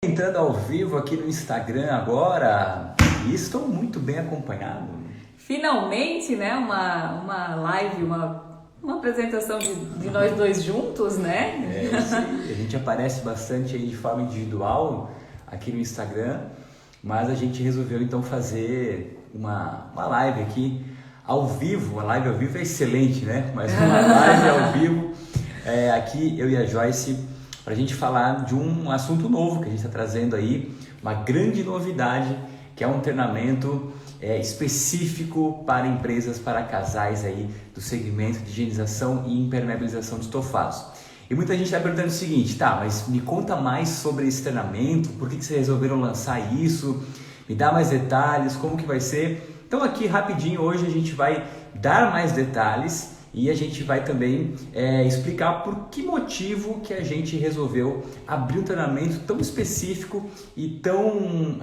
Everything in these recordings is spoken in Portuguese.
Entrando ao vivo aqui no Instagram agora e estou muito bem acompanhado. Finalmente, né? Uma live, uma apresentação de nós dois juntos, né? Sim, a gente aparece bastante aí de forma individual aqui no Instagram, mas a gente resolveu então fazer uma live aqui ao vivo. A live ao vivo é excelente, né? Mas uma live ao vivo, aqui eu e a Joyce, para a gente falar de um assunto novo que a gente está trazendo aí, uma grande novidade, que é um treinamento específico para empresas, para casais aí do segmento de higienização e impermeabilização de estofados. E muita gente está perguntando o seguinte, tá, mas me conta mais sobre esse treinamento, por que vocês resolveram lançar isso, me dá mais detalhes, como que vai ser? Então aqui rapidinho hoje a gente vai dar mais detalhes e a gente vai também explicar por que motivo que a gente resolveu abrir um treinamento tão específico e tão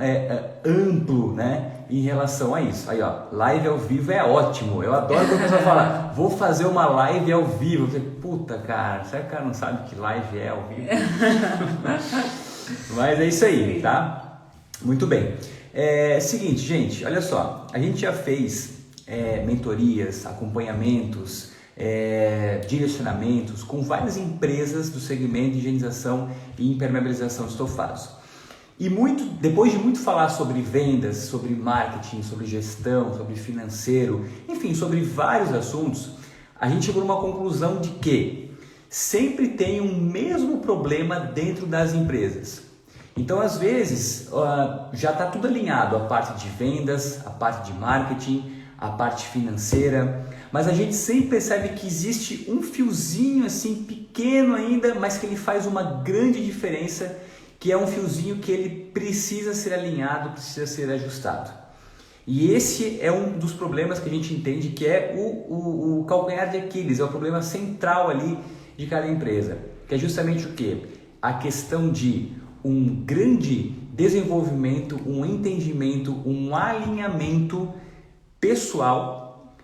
amplo, né, em relação a isso. Aí, ó, live ao vivo é ótimo. Eu adoro quando a pessoa fala, vou fazer uma live ao vivo. Eu falei, puta, cara, será que o cara não sabe que live é ao vivo? Mas é isso aí, tá? Muito bem. Seguinte, gente, olha só. A gente já fez mentorias, acompanhamentos, direcionamentos com várias empresas do segmento de higienização e impermeabilização de estofados. E depois de muito falar sobre vendas, sobre marketing, sobre gestão, sobre financeiro, enfim, sobre vários assuntos, a gente chegou a uma conclusão de que sempre tem um mesmo problema dentro das empresas. Então, às vezes, já está tudo alinhado, a parte de vendas, a parte de marketing, a parte financeira, mas a gente sempre percebe que existe um fiozinho assim pequeno ainda, mas que ele faz uma grande diferença, que é um fiozinho que ele precisa ser alinhado, precisa ser ajustado. E esse é um dos problemas que a gente entende que é o calcanhar de Aquiles, é o problema central ali de cada empresa, que é justamente o quê? A questão de um grande desenvolvimento, um entendimento, um alinhamento pessoal,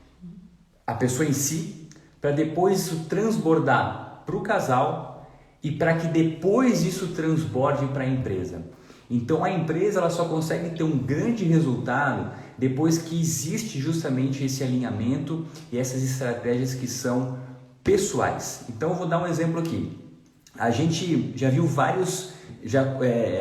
a pessoa em si, para depois isso transbordar para o casal e para que depois isso transborde para a empresa. Então a empresa ela só consegue ter um grande resultado depois que existe justamente esse alinhamento e essas estratégias que são pessoais. Então eu vou dar um exemplo aqui. A gente já viu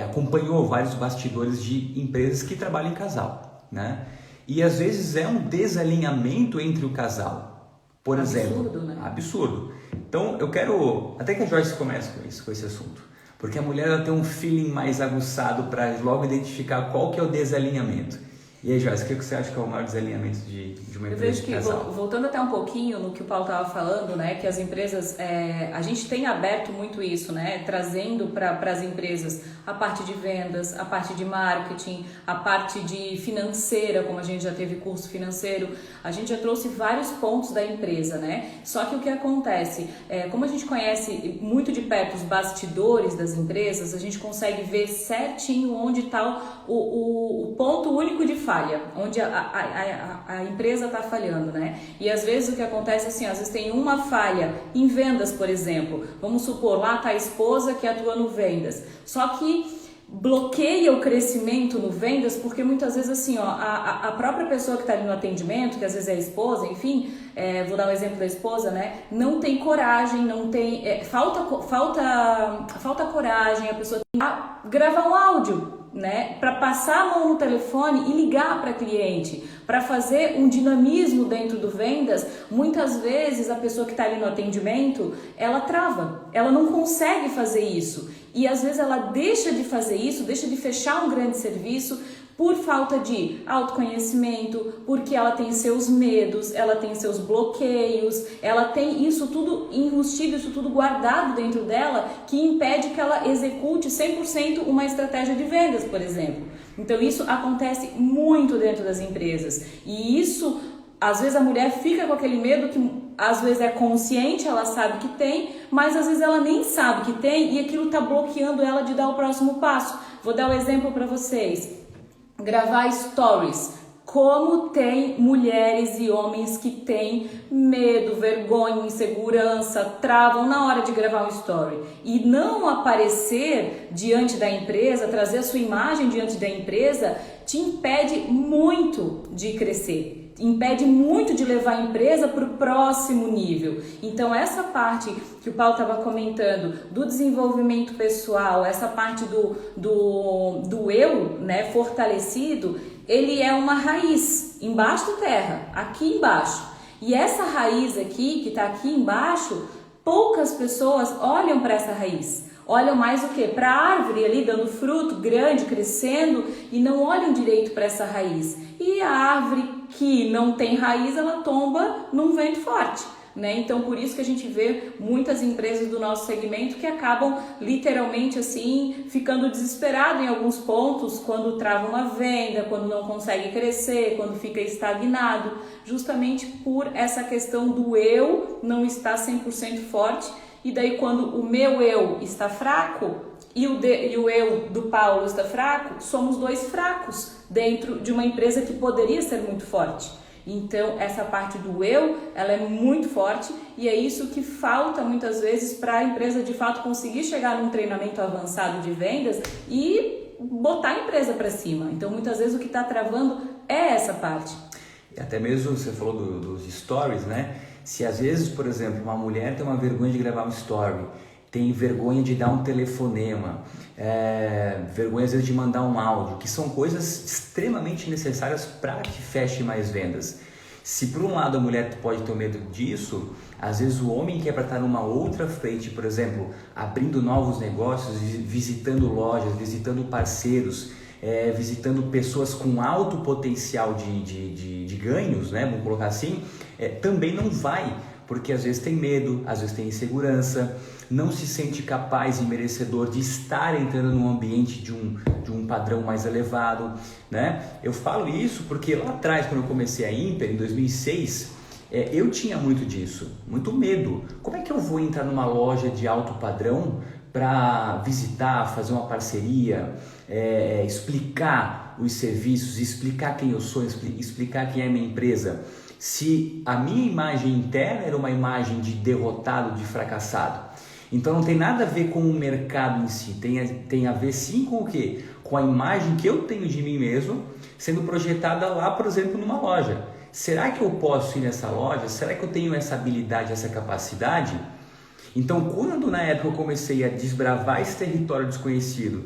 acompanhou vários bastidores de empresas que trabalham em casal, né? E às vezes é um desalinhamento entre o casal, por exemplo. Absurdo, né? Absurdo. Então eu quero até que a Joyce comece com esse assunto, porque a mulher ela tem um feeling mais aguçado para logo identificar qual que é o desalinhamento. E aí, Joyce, o que você acha que é o maior desalinhamento de uma empresa de casal? Eu vejo que, voltando até um pouquinho no que o Paulo estava falando, né, que as empresas, a gente tem aberto muito isso, né, trazendo para as empresas a parte de vendas, a parte de marketing, a parte de financeira, como a gente já teve curso financeiro, a gente já trouxe vários pontos da empresa, né, só que o que acontece, como a gente conhece muito de perto os bastidores das empresas, a gente consegue ver certinho onde está o ponto único de falha, onde a empresa está falhando, né? E às vezes o que acontece assim, às vezes tem uma falha em vendas, por exemplo. Vamos supor, lá está a esposa que atua no vendas. Só que bloqueia o crescimento no vendas, porque muitas vezes assim, ó, a própria pessoa que está ali no atendimento, que às vezes é a esposa, enfim, vou dar um exemplo da esposa, né? Não tem coragem, não tem, falta coragem, a pessoa tem que gravar um áudio, né, para passar a mão no telefone e ligar para cliente, para fazer um dinamismo dentro do vendas. Muitas vezes a pessoa que está ali no atendimento, ela trava, ela não consegue fazer isso e às vezes ela deixa de fazer isso, deixa de fechar um grande serviço por falta de autoconhecimento, porque ela tem seus medos, ela tem seus bloqueios, ela tem isso tudo enrustido, isso tudo guardado dentro dela, que impede que ela execute 100% uma estratégia de vendas, por exemplo. Então isso acontece muito dentro das empresas e isso, às vezes a mulher fica com aquele medo que às vezes é consciente, ela sabe que tem, mas às vezes ela nem sabe que tem e aquilo está bloqueando ela de dar o próximo passo. Vou dar um exemplo para vocês. Gravar stories. Como tem mulheres e homens que têm medo, vergonha, insegurança, travam na hora de gravar um story e não aparecer diante da empresa, trazer a sua imagem diante da empresa, te impede muito de crescer, impede muito de levar a empresa para o próximo nível. Então essa parte que o Paulo estava comentando do desenvolvimento pessoal, essa parte do eu, né, fortalecido, ele é uma raiz embaixo da terra, aqui embaixo. E essa raiz aqui, que está aqui embaixo, poucas pessoas olham para essa raiz. Olham mais o quê? Para a árvore ali dando fruto grande, crescendo, e não olham direito para essa raiz. E a árvore que não tem raiz, ela tomba num vento forte. Né? Então, por isso que a gente vê muitas empresas do nosso segmento que acabam literalmente assim, ficando desesperado em alguns pontos, quando trava uma venda, quando não consegue crescer, quando fica estagnado, justamente por essa questão do eu não estar 100% forte. E daí quando o meu eu está fraco e o eu do Paulo está fraco, somos dois fracos dentro de uma empresa que poderia ser muito forte. Então, essa parte do eu, ela é muito forte e é isso que falta muitas vezes para a empresa de fato conseguir chegar num treinamento avançado de vendas e botar a empresa para cima. Então, muitas vezes o que está travando é essa parte. E até mesmo você falou dos stories, né? Se às vezes, por exemplo, uma mulher tem uma vergonha de gravar um story, tem vergonha de dar um telefonema, vergonha às vezes de mandar um áudio, que são coisas extremamente necessárias para que feche mais vendas. Se por um lado a mulher pode ter medo disso, às vezes o homem que é para estar numa outra frente, por exemplo, abrindo novos negócios, visitando lojas, visitando parceiros, visitando pessoas com alto potencial de ganhos, né? Vamos colocar assim, também não vai, porque às vezes tem medo, às vezes tem insegurança, não se sente capaz e merecedor de estar entrando num ambiente de um padrão mais elevado, né? Eu falo isso porque lá atrás, quando eu comecei a Imper, em 2006, eu tinha muito disso, muito medo. Como é que eu vou entrar numa loja de alto padrão para visitar, fazer uma parceria, explicar os serviços, explicar quem eu sou, explicar quem é a minha empresa? Se a minha imagem interna era uma imagem de derrotado, de fracassado. Então não tem nada a ver com o mercado em si, tem a ver sim com o quê? Com a imagem que eu tenho de mim mesmo sendo projetada lá, por exemplo, numa loja. Será que eu posso ir nessa loja? Será que eu tenho essa habilidade, essa capacidade? Então, quando na época eu comecei a desbravar esse território desconhecido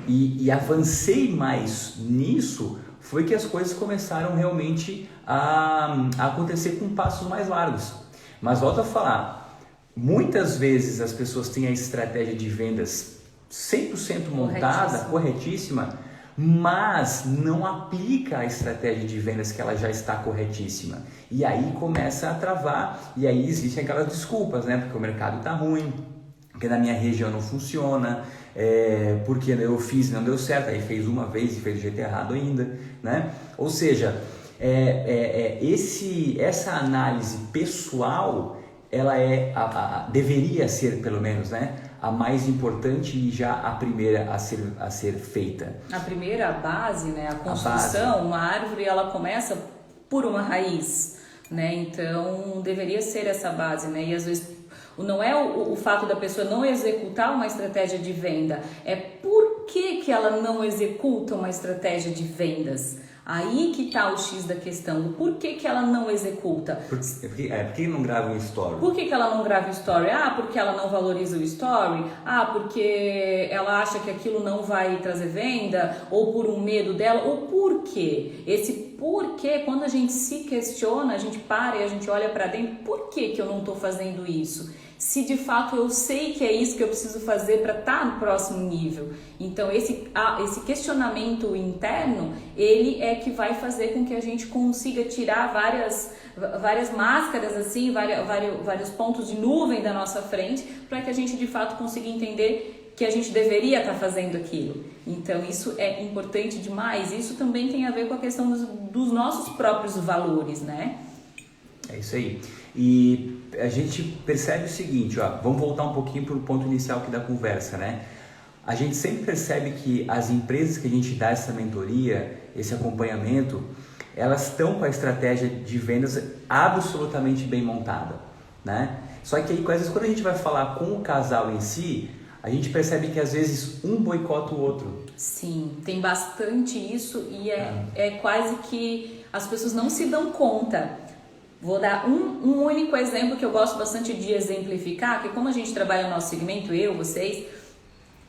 e avancei mais nisso, foi que as coisas começaram realmente a acontecer com passos mais largos. Mas volto a falar, muitas vezes as pessoas têm a estratégia de vendas 100% montada, corretíssima, mas não aplica a estratégia de vendas que ela já está corretíssima. E aí começa a travar, e aí existem aquelas desculpas, né? Porque o mercado está ruim, porque na minha região não funciona, porque eu fiz e não deu certo, aí fez uma vez e fez do jeito errado ainda, né? Ou seja, essa análise pessoal, ela deveria ser, pelo menos, né, a mais importante e já a primeira a ser feita. A primeira base, né, a construção, uma árvore, ela começa por uma raiz, né? Então deveria ser essa base, né? E às vezes não é o fato da pessoa não executar uma estratégia de venda, é por que ela não executa uma estratégia de vendas. Aí que está o X da questão, por que ela não executa? Por que não grava um story? Por que ela não grava um story? Porque ela não valoriza o story? Porque ela acha que aquilo não vai trazer venda? Ou por um medo dela? Ou por quê? Esse porquê, quando a gente se questiona, a gente para e a gente olha para dentro, por que eu não estou fazendo isso? Se de fato eu sei que é isso que eu preciso fazer para estar no próximo nível. Então esse questionamento interno, ele é que vai fazer com que a gente consiga tirar várias máscaras, assim, vários pontos de nuvem da nossa frente, para que a gente de fato consiga entender que a gente deveria estar fazendo aquilo. Então isso é importante demais. Isso também tem a ver com a questão dos nossos próprios valores, né? É isso aí. E a gente percebe o seguinte, vamos voltar um pouquinho para o ponto inicial aqui da conversa, né? A gente sempre percebe que as empresas que a gente dá essa mentoria, esse acompanhamento, elas estão com a estratégia de vendas absolutamente bem montada, né? Só que aí, às vezes, quando a gente vai falar com o casal em si, a gente percebe que às vezes um boicota o outro. Sim, tem bastante isso e é quase que as pessoas não se dão conta. Vou dar um único exemplo que eu gosto bastante de exemplificar, que como a gente trabalha no nosso segmento, eu, vocês,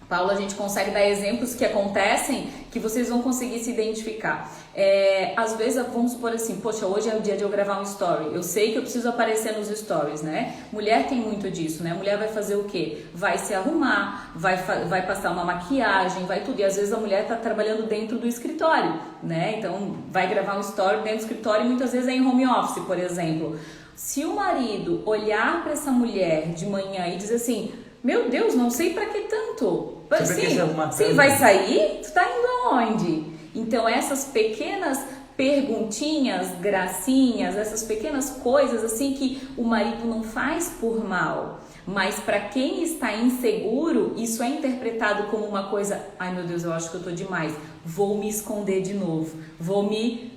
Paulo, a gente consegue dar exemplos que acontecem que vocês vão conseguir se identificar. Às vezes, vamos supor assim, poxa, hoje é o dia de eu gravar um story. Eu sei que eu preciso aparecer nos stories, né? Mulher tem muito disso, né? Mulher vai fazer o quê? Vai se arrumar, vai passar uma maquiagem, vai tudo. E às vezes a mulher tá trabalhando dentro do escritório, né? Então, vai gravar um story dentro do escritório e muitas vezes é em home office, por exemplo. Se o marido olhar para essa mulher de manhã e dizer assim, meu Deus, não sei pra que tanto. Sim, vai sair? Tu tá indo aonde? Então essas pequenas perguntinhas, gracinhas, essas pequenas coisas assim que o marido não faz por mal, mas para quem está inseguro, isso é interpretado como uma coisa, ai meu Deus, eu acho que eu tô demais, vou me esconder de novo, vou me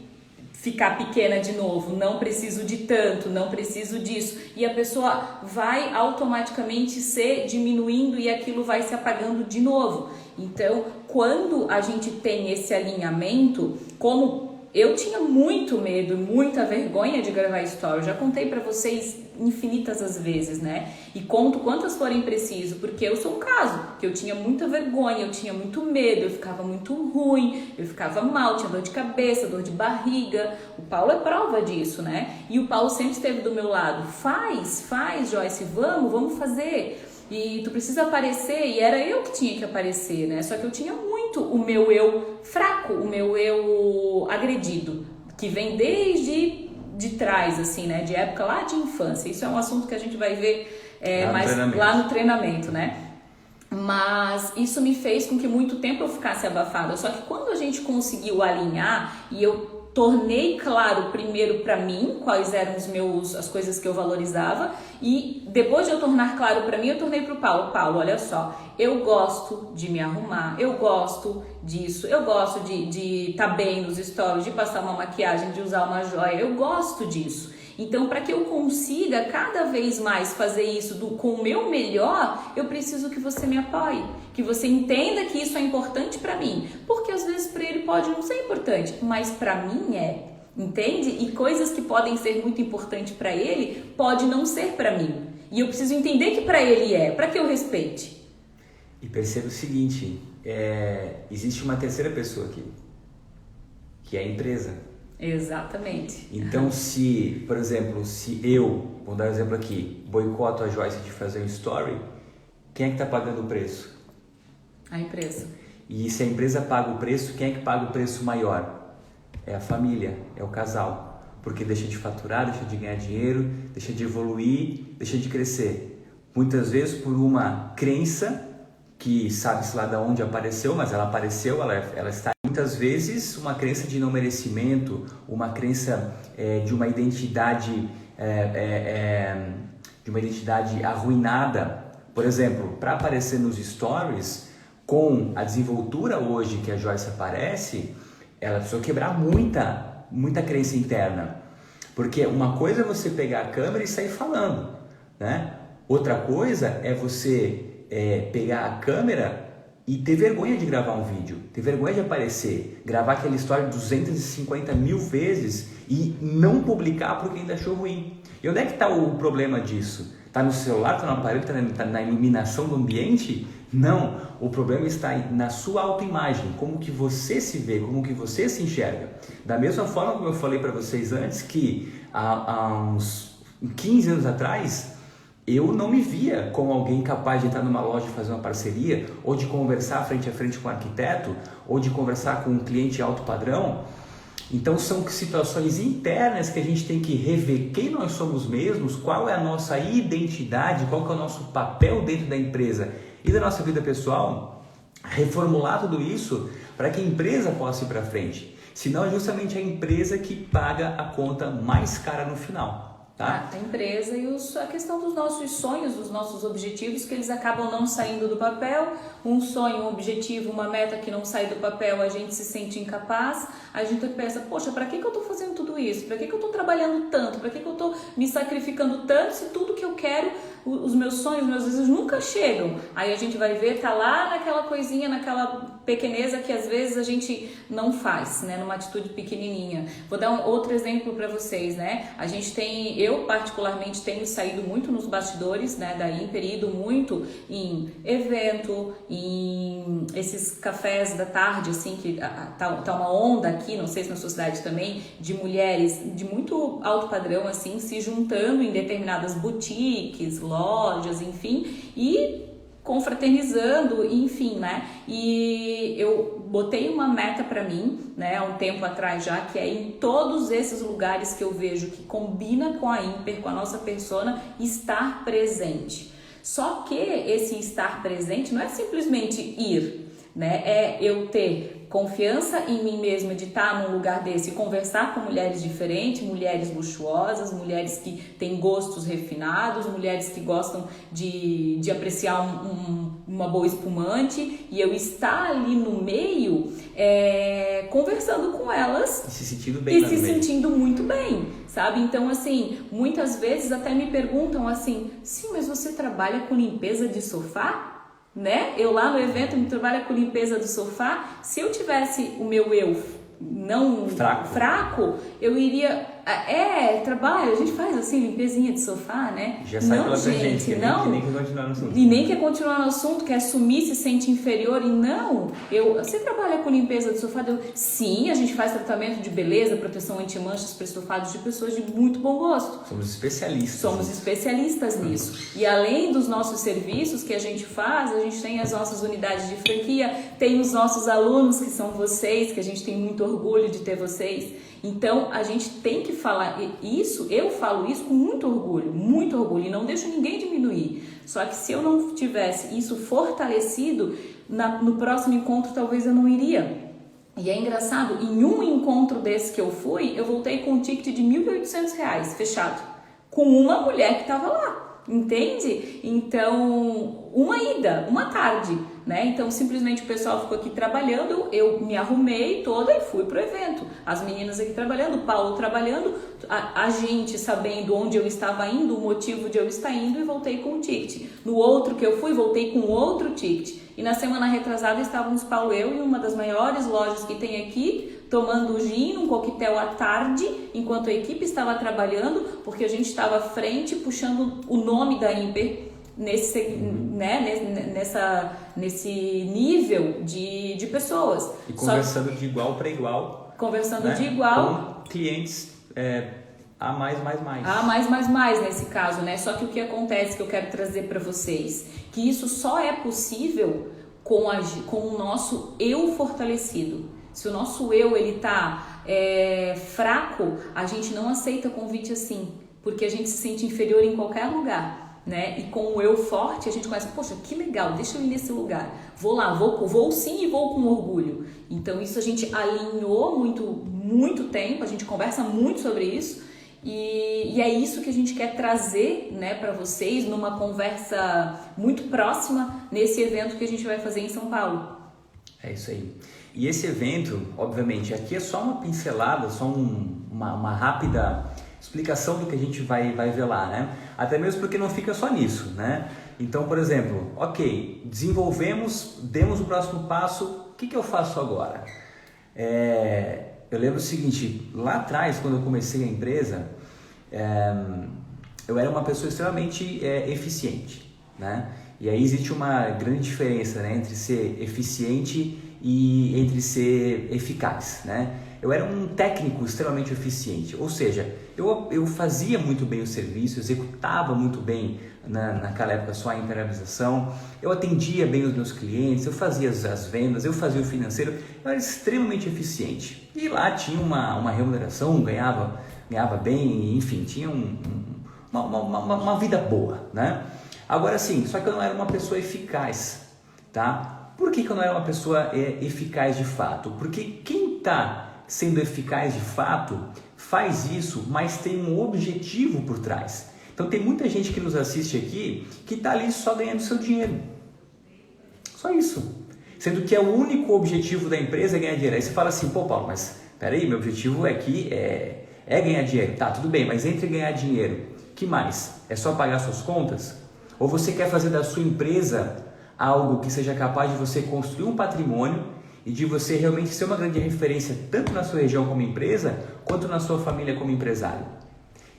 ficar pequena de novo, não preciso de tanto, não preciso disso. E a pessoa vai automaticamente se diminuindo e aquilo vai se apagando de novo. Então, quando a gente tem esse alinhamento, como eu tinha muito medo, muita vergonha de gravar story, eu já contei pra vocês infinitas as vezes, né? E conto quantas forem preciso, porque eu sou um caso, que eu tinha muita vergonha, eu tinha muito medo, eu ficava muito ruim, eu ficava mal, tinha dor de cabeça, dor de barriga. O Paulo é prova disso, né? E o Paulo sempre esteve do meu lado. Faz, Joyce, vamos fazer. E tu precisa aparecer, e era eu que tinha que aparecer, né? Só que eu tinha muito o meu eu fraco, o meu eu agredido, que vem desde de trás, assim, né? De época lá de infância. Isso é um assunto que a gente vai ver lá no treinamento, né? Mas isso me fez com que muito tempo eu ficasse abafada. Só que quando a gente conseguiu alinhar e eu tornei claro primeiro para mim quais eram as coisas que eu valorizava, e depois de eu tornar claro para mim, eu tornei pro Paulo, olha só, eu gosto de me arrumar, eu gosto disso, eu gosto de estar bem nos stories, de passar uma maquiagem, de usar uma joia, eu gosto disso. Então, para que eu consiga cada vez mais fazer isso com o meu melhor, eu preciso que você me apoie, que você entenda que isso é importante para mim, porque às vezes para ele pode não ser importante, mas para mim é, entende? E coisas que podem ser muito importantes para ele, pode não ser para mim. E eu preciso entender que para ele é, para que eu respeite. E perceba o seguinte, existe uma terceira pessoa aqui, que é a empresa. Exatamente. Então, se, por exemplo, se eu, vou dar um exemplo aqui, boicoto a Joyce de fazer um story, quem é que está pagando o preço? A empresa. E se a empresa paga o preço, quem é que paga o preço maior? É a família, é o casal. Porque deixa de faturar, deixa de ganhar dinheiro, deixa de evoluir, deixa de crescer. Muitas vezes por uma crença que sabe-se lá de onde apareceu, mas ela apareceu, ela está muitas vezes uma crença de não merecimento, uma crença de uma identidade arruinada. Por exemplo, para aparecer nos stories, com a desenvoltura hoje que a Joyce aparece, ela precisou quebrar muita crença interna. Porque uma coisa é você pegar a câmera e sair falando, né? Outra coisa é você pegar a câmera e ter vergonha de gravar um vídeo, ter vergonha de aparecer, gravar aquela história 250 mil vezes e não publicar porque ainda achou ruim. E onde é que está o problema disso? Está no celular, está no aparelho, está na iluminação do ambiente? Não, o problema está na sua autoimagem, como que você se vê, como que você se enxerga. Da mesma forma como eu falei para vocês antes, que há uns 15 anos atrás, eu não me via como alguém capaz de entrar numa loja e fazer uma parceria, ou de conversar frente a frente com um arquiteto, ou de conversar com um cliente alto padrão. Então são situações internas que a gente tem que rever quem nós somos mesmos, qual é a nossa identidade, qual que é o nosso papel dentro da empresa e da nossa vida pessoal, reformular tudo isso para que a empresa possa ir para frente. Senão é justamente a empresa que paga a conta mais cara no final. Tá? tá? A empresa e a questão dos nossos sonhos, dos nossos objetivos, que eles acabam não saindo do papel. Um sonho, um objetivo, uma meta que não sai do papel, a gente se sente incapaz, a gente pensa, poxa, para que eu estou fazendo tudo isso? Para que eu estou trabalhando tanto? Para que eu estou me sacrificando tanto se tudo que eu quero, os meus sonhos, meus desejos nunca chegam? Aí a gente vai ver, tá lá naquela coisinha, naquela pequeneza que às vezes a gente não faz, né, numa atitude pequenininha. Vou dar outro exemplo para vocês, né? A gente tem, eu particularmente tenho saído muito nos bastidores, né, da Imper, ido muito em evento, em esses cafés da tarde, assim, que tá uma onda aqui, não sei se na sua cidade também, de mulheres de muito alto padrão, assim, se juntando em determinadas boutiques, lojas, enfim, e confraternizando, enfim, né? E eu botei uma meta para mim, né, há um tempo atrás já, que é em todos esses lugares que eu vejo que combina com a Imper, com a nossa persona, estar presente. Só que esse estar presente não é simplesmente ir, né? É eu ter confiança em mim mesma de estar num lugar desse e conversar com mulheres diferentes, mulheres luxuosas, mulheres que têm gostos refinados, mulheres que gostam de apreciar uma boa espumante, e eu estar ali no meio conversando com elas e se sentindo bem, e se sentindo muito bem, sabe? Então, assim, muitas vezes até me perguntam assim, sim, mas você trabalha com limpeza de sofá? Né? Eu lá no evento me trabalho com limpeza do sofá. Se eu tivesse o meu eu não fraco, eu iria trabalho, a gente faz assim, limpezinha de sofá, né? Já sai pela gente, não, nem quer continuar no assunto. E nem quer continuar no assunto, quer assumir, se sente inferior. E não, você trabalha com limpeza de sofá? Sim, a gente faz tratamento de beleza, proteção anti-manchas para estofados de pessoas de muito bom gosto. Somos especialistas nisso. E além dos nossos serviços que a gente faz, a gente tem as nossas unidades de franquia, tem os nossos alunos, que são vocês, que a gente tem muito orgulho de ter vocês. Então, a gente tem que falar isso, eu falo isso com muito orgulho, e não deixo ninguém diminuir. Só que se eu não tivesse isso fortalecido, no próximo encontro talvez eu não iria. E é engraçado, em um encontro desse que eu fui, eu voltei com um ticket de R$1.800 fechado, com uma mulher que estava lá, entende? Então, uma ida, uma tarde, né? Então, simplesmente o pessoal ficou aqui trabalhando, eu me arrumei toda e fui pro evento. As meninas aqui trabalhando, o Paulo trabalhando, a gente sabendo onde eu estava indo, o motivo de eu estar indo, e voltei com um ticket. No outro que eu fui, voltei com outro ticket. E na semana retrasada estávamos Paulo e eu em uma das maiores lojas que tem aqui, tomando gin, um coquetel à tarde, enquanto a equipe estava trabalhando, porque a gente estava à frente, puxando o nome da Imper nesse nível de pessoas. E conversando de igual para igual. Conversando, né, de igual. Com clientes a mais. Mais nesse caso, né? Só que o que acontece, que eu quero trazer para vocês, que isso só é possível com o nosso eu fortalecido. Se o nosso eu ele tá fraco, a gente não aceita convite assim, porque a gente se sente inferior em qualquer lugar. Né? E com o eu forte a gente começa, poxa, que legal, deixa eu ir nesse lugar, vou lá, vou sim, e vou com orgulho. Então isso a gente alinhou muito tempo, a gente conversa muito sobre isso, e é isso que a gente quer trazer, né, para vocês numa conversa muito próxima nesse evento que a gente vai fazer em São Paulo. É isso aí. E esse evento, obviamente, aqui é só uma pincelada, só uma rápida explicação do que a gente vai ver lá, né? Até mesmo porque não fica só nisso, né? Então, por exemplo, ok, desenvolvemos, demos o próximo passo, o que eu faço agora? Eu lembro o seguinte, lá atrás, quando eu comecei a empresa, eu era uma pessoa extremamente eficiente, né? E aí existe uma grande diferença, né, entre ser eficiente e entre ser eficaz, né? Eu era um técnico extremamente eficiente, ou seja, eu fazia muito bem o serviço, executava muito bem naquela época só a internalização, eu atendia bem os meus clientes, eu fazia as vendas, eu fazia o financeiro, eu era extremamente eficiente. E lá tinha uma remuneração, ganhava bem, enfim, tinha uma vida boa, né? Agora sim, só que eu não era uma pessoa eficaz, tá? Por que eu não era uma pessoa eficaz de fato? Porque quem está sendo eficaz de fato faz isso, mas tem um objetivo por trás. Então tem muita gente que nos assiste aqui que está ali só ganhando seu dinheiro. Só isso. Sendo que é o único objetivo da empresa é ganhar dinheiro. Aí você fala assim, pô Paulo, mas peraí, meu objetivo aqui é ganhar dinheiro. Tá, tudo bem, mas entre ganhar dinheiro, que mais? É só pagar suas contas? Ou você quer fazer da sua empresa algo que seja capaz de você construir um patrimônio e de você realmente ser uma grande referência tanto na sua região como empresa, quanto na sua família como empresário?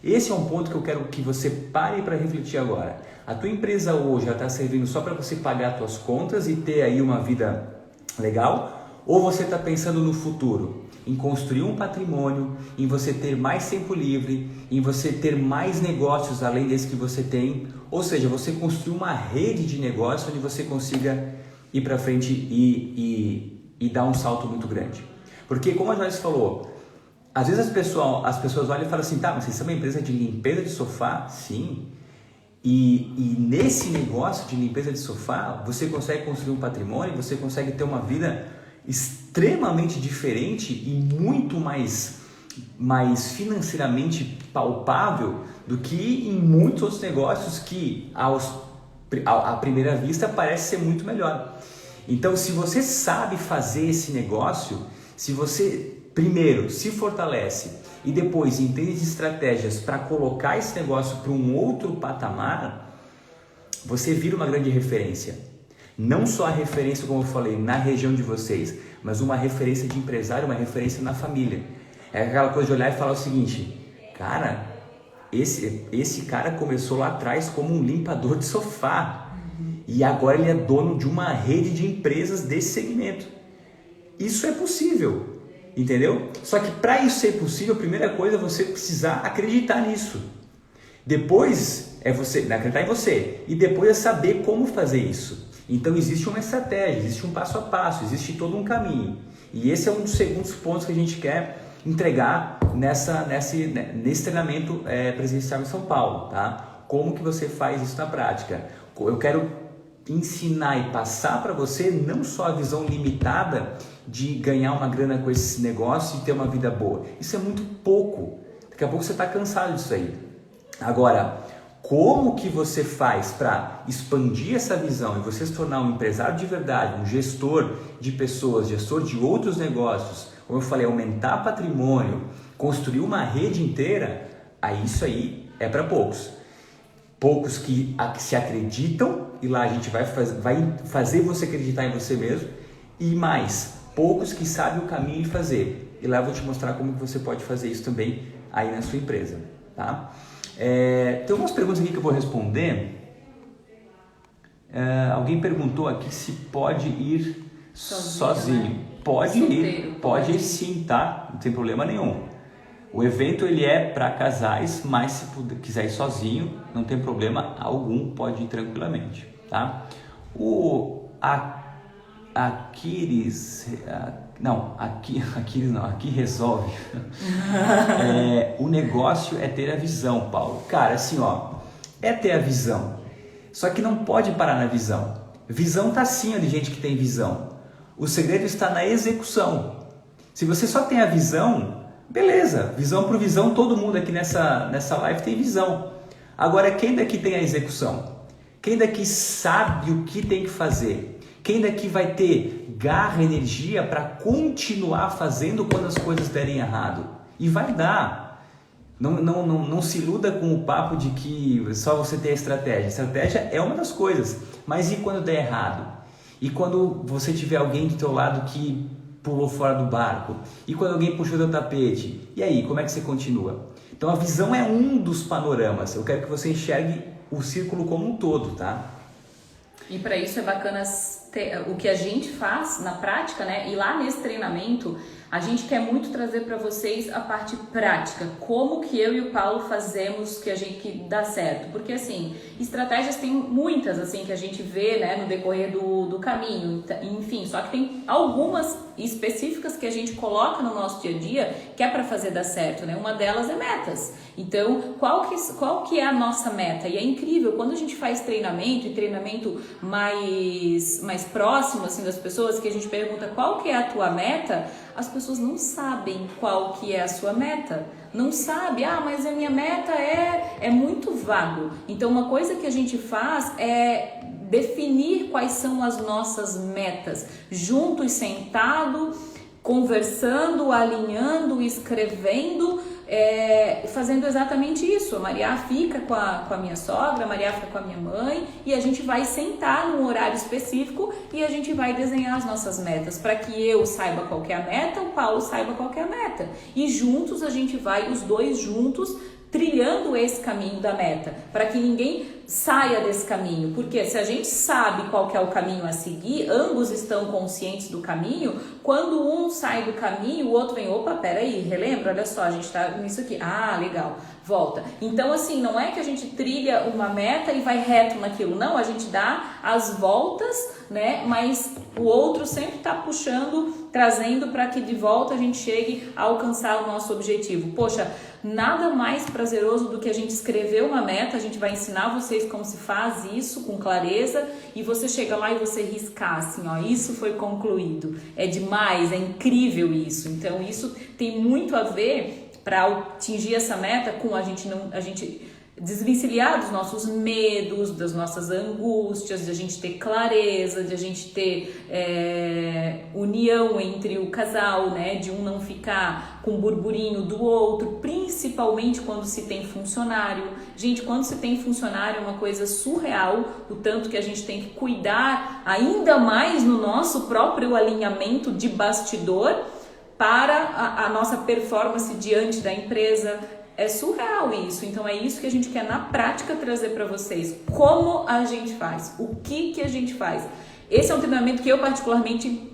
Esse é um ponto que eu quero que você pare para refletir agora. A tua empresa hoje está servindo só para você pagar as tuas contas e ter aí uma vida legal? Ou você está pensando no futuro, em construir um patrimônio, em você ter mais tempo livre, em você ter mais negócios além desse que você tem? Ou seja, você construir uma rede de negócios onde você consiga ir para frente e dar um salto muito grande. Porque como a Joyce falou, às vezes as pessoas olham e falam assim, tá, mas vocês são uma empresa de limpeza de sofá? Sim. E nesse negócio de limpeza de sofá, você consegue construir um patrimônio, você consegue ter uma vida extremamente diferente e muito mais financeiramente palpável do que em muitos outros negócios que à primeira vista parece ser muito melhor. Então, se você sabe fazer esse negócio, se você primeiro se fortalece e depois entende estratégias para colocar esse negócio para um outro patamar, você vira uma grande referência. Não só a referência, como eu falei, na região de vocês, mas uma referência de empresário, uma referência na família. É aquela coisa de olhar e falar o seguinte, cara, esse cara começou lá atrás como um limpador de sofá e agora ele é dono de uma rede de empresas desse segmento. Isso é possível, entendeu? Só que para isso ser possível, a primeira coisa é você precisar acreditar nisso. Depois é você acreditar em você e depois é saber como fazer isso. Então existe uma estratégia, existe um passo a passo, existe todo um caminho. E esse é um dos segundos pontos que a gente quer entregar nesse treinamento presencial em São Paulo, tá? Como que você faz isso na prática? Eu quero ensinar e passar para você não só a visão limitada de ganhar uma grana com esse negócio e ter uma vida boa. Isso é muito pouco. Daqui a pouco você está cansado disso aí. Agora, como que você faz para expandir essa visão e você se tornar um empresário de verdade, um gestor de pessoas, gestor de outros negócios, como eu falei, aumentar patrimônio, construir uma rede inteira, aí isso aí é para poucos. Poucos que se acreditam, e lá a gente vai fazer você acreditar em você mesmo, e mais, poucos que sabem o caminho de fazer. E lá eu vou te mostrar como que você pode fazer isso também aí na sua empresa, tá? Tem algumas perguntas aqui que eu vou responder. Alguém perguntou aqui se pode ir sozinho. Né? Pode ir sim, tá? Não tem problema nenhum. O evento ele é para casais, mas se quiser ir sozinho, não tem problema algum, pode ir tranquilamente, tá? Aqui resolve. O negócio é ter a visão, Paulo. Cara, assim, é ter a visão. Só que não pode parar na visão. Visão tá sim de gente que tem visão. O segredo está na execução. Se você só tem a visão, beleza, visão por visão, todo mundo aqui nessa live tem visão. Agora, quem daqui tem a execução? Quem daqui sabe o que tem que fazer? Quem daqui vai ter garra, energia para continuar fazendo quando as coisas derem errado? E vai dar. Não se iluda com o papo de que só você tem a estratégia. A estratégia é uma das coisas, mas e quando der errado? E quando você tiver alguém do teu lado que pulou fora do barco? E quando alguém puxou teu tapete? E aí, como é que você continua? Então a visão é um dos panoramas. Eu quero que você enxergue o círculo como um todo, tá? E para isso é bacana o que a gente faz na prática, né? E lá nesse treinamento a gente quer muito trazer para vocês a parte prática, como que eu e o Paulo fazemos que dá certo, porque assim, estratégias tem muitas assim que a gente vê, né, no decorrer do caminho, enfim, só que tem algumas específicas que a gente coloca no nosso dia a dia que é para fazer dar certo, né? Uma delas é metas. Então, qual que é a nossa meta? E é incrível, quando a gente faz treinamento mais mais próximo assim das pessoas, que a gente pergunta qual que é a tua meta, as pessoas não sabem qual que é a sua meta. Não sabe, mas a minha meta é muito vago. Então uma coisa que a gente faz é definir quais são as nossas metas, juntos, sentado, conversando, alinhando, escrevendo, fazendo exatamente isso. A Maria fica com a minha sogra, a Maria fica com a minha mãe e a gente vai sentar num horário específico e a gente vai desenhar as nossas metas para que eu saiba qual que é a meta, o Paulo saiba qual que é a meta. E juntos a gente vai, os dois juntos, trilhando esse caminho da meta, para que ninguém saia desse caminho, porque se a gente sabe qual que é o caminho a seguir, ambos estão conscientes do caminho, quando um sai do caminho, o outro vem, opa, peraí, relembra, olha só, a gente tá nisso aqui, legal, volta. Então assim, não é que a gente trilha uma meta e vai reto naquilo, não, a gente dá as voltas, né, mas o outro sempre tá puxando, trazendo para que de volta a gente chegue a alcançar o nosso objetivo. Poxa, nada mais prazeroso do que a gente escrever uma meta, a gente vai ensinar vocês como se faz isso com clareza e você chega lá e você riscar assim, isso foi concluído. É demais, é incrível isso. Então isso tem muito a ver para atingir essa meta com a gente desvencilhar dos nossos medos, das nossas angústias, de a gente ter clareza, de a gente ter união entre o casal, né? De um não ficar com burburinho do outro, principalmente quando se tem funcionário. Gente, quando se tem funcionário é uma coisa surreal, o tanto que a gente tem que cuidar ainda mais no nosso próprio alinhamento de bastidor para a nossa performance diante da empresa. É surreal isso, então é isso que a gente quer na prática trazer para vocês. Como a gente faz, o que a gente faz. Esse é um treinamento que eu particularmente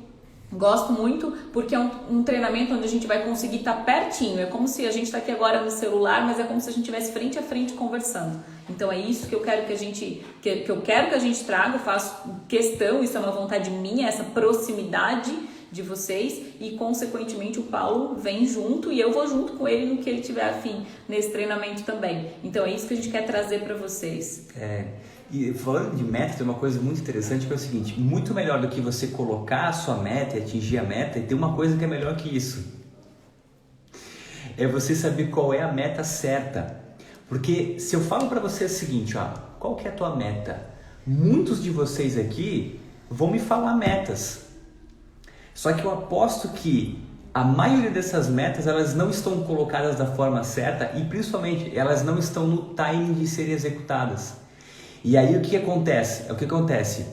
gosto muito, porque é um treinamento onde a gente vai conseguir estar pertinho. É como se a gente está aqui agora no celular, mas é como se a gente estivesse frente a frente conversando. Então é isso que eu quero que a gente traga, eu faço questão, isso é uma vontade minha, essa proximidade de vocês e consequentemente o Paulo vem junto e eu vou junto com ele no que ele tiver afim nesse treinamento também. Então é isso que a gente quer trazer para vocês. E falando de meta, tem uma coisa muito interessante que é o seguinte: muito melhor do que você colocar a sua meta e atingir a meta, e tem uma coisa que é melhor que isso, é você saber qual é a meta certa. Porque se eu falo para você o seguinte, qual que é a tua meta? Muitos de vocês aqui vão me falar metas. Só que eu aposto que a maioria dessas metas, elas não estão colocadas da forma certa e principalmente elas não estão no timing de serem executadas. E aí o que acontece?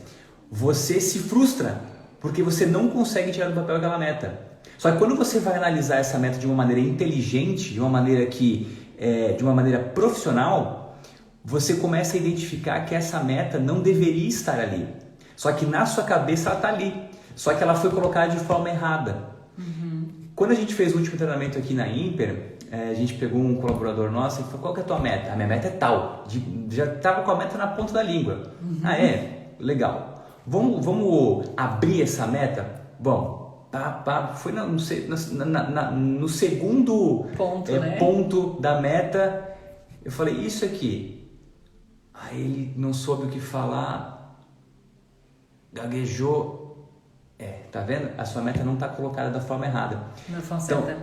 Você se frustra porque você não consegue tirar do papel aquela meta. Só que quando você vai analisar essa meta de uma maneira inteligente, de uma maneira profissional, você começa a identificar que essa meta não deveria estar ali. Só que na sua cabeça ela está ali. Só que ela foi colocada de forma errada. Quando a gente fez o último treinamento aqui na Imper, a gente pegou um colaborador nosso e falou, qual que é a tua meta? A minha meta é tal. Já estava com a meta na ponta da língua. Legal. Vamos abrir essa meta? Bom, foi no segundo ponto da meta, eu falei, isso aqui. Aí ele não soube o que falar, gaguejou. Tá vendo? A sua meta não está colocada da forma errada. Na forma certa.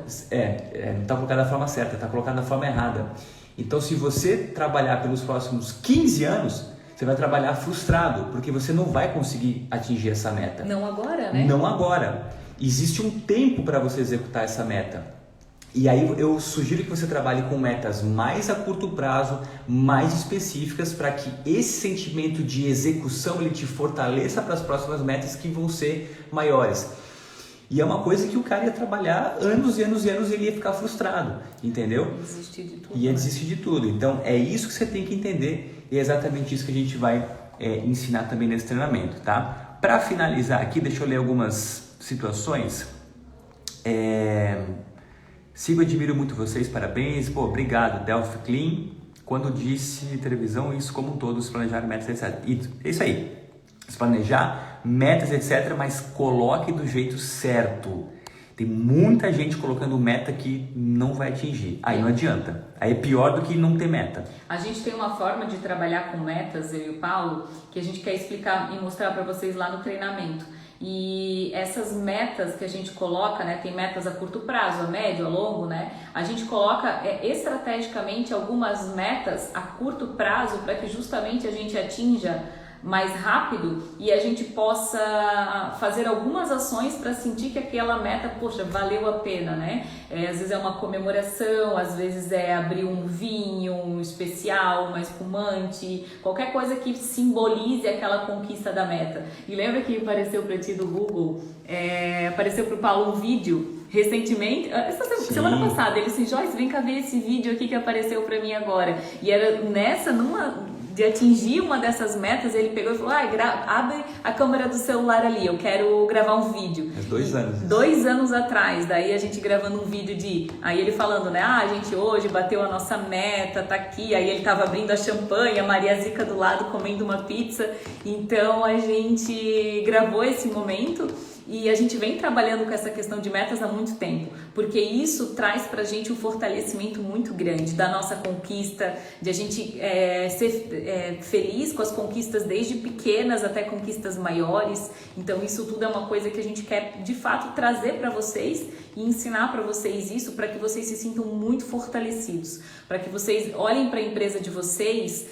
Não está colocada da forma certa, está colocada da forma errada. Então, se você trabalhar pelos próximos 15 anos, você vai trabalhar frustrado, porque você não vai conseguir atingir essa meta. Não agora, né? Não agora. Existe um tempo para você executar essa meta. E aí eu sugiro que você trabalhe com metas mais a curto prazo, mais específicas, para que esse sentimento de execução ele te fortaleça para as próximas metas que vão ser maiores. E é uma coisa que o cara ia trabalhar anos e anos e anos e ele ia ficar frustrado, entendeu? Desistir de tudo. Ia desistir de tudo. Então é isso que você tem que entender e é exatamente isso que a gente vai ensinar também nesse treinamento, tá? Para finalizar aqui, deixa eu ler algumas situações. Sigo e admiro muito vocês, parabéns. Obrigado, Delphi Clean. Quando disse televisão, isso como todos, planejar metas, etc. E é isso aí. Se planejar metas, etc., mas coloque do jeito certo. Tem muita gente colocando meta que não vai atingir. Aí não adianta. Aí é pior do que não ter meta. A gente tem uma forma de trabalhar com metas, eu e o Paulo, que a gente quer explicar e mostrar para vocês lá no treinamento. E essas metas que a gente coloca, né, tem metas a curto prazo, a médio, a longo, né? A gente coloca estrategicamente algumas metas a curto prazo para que justamente a gente atinja mais rápido e a gente possa fazer algumas ações para sentir que aquela meta, poxa, valeu a pena, né? Às vezes é uma comemoração, às vezes é abrir um vinho especial, uma espumante, qualquer coisa que simbolize aquela conquista da meta. E lembra que apareceu para ti do Google, apareceu para o Paulo um vídeo recentemente, semana passada, ele disse, Joyce, vem cá ver esse vídeo aqui que apareceu para mim agora. E era de atingir uma dessas metas, ele pegou e falou, abre a câmera do celular ali, eu quero gravar um vídeo. Faz 2 anos. 2 anos atrás, daí a gente gravando um vídeo aí ele falando, né, a gente hoje bateu a nossa meta, tá aqui, aí ele tava abrindo a champanhe, a Maria Zica do lado comendo uma pizza, então a gente gravou esse momento. E a gente vem trabalhando com essa questão de metas há muito tempo, porque isso traz pra gente um fortalecimento muito grande da nossa conquista, de a gente ser feliz com as conquistas desde pequenas até conquistas maiores. Então isso tudo é uma coisa que a gente quer de fato trazer para vocês e ensinar para vocês isso, para que vocês se sintam muito fortalecidos, para que vocês olhem para a empresa de vocês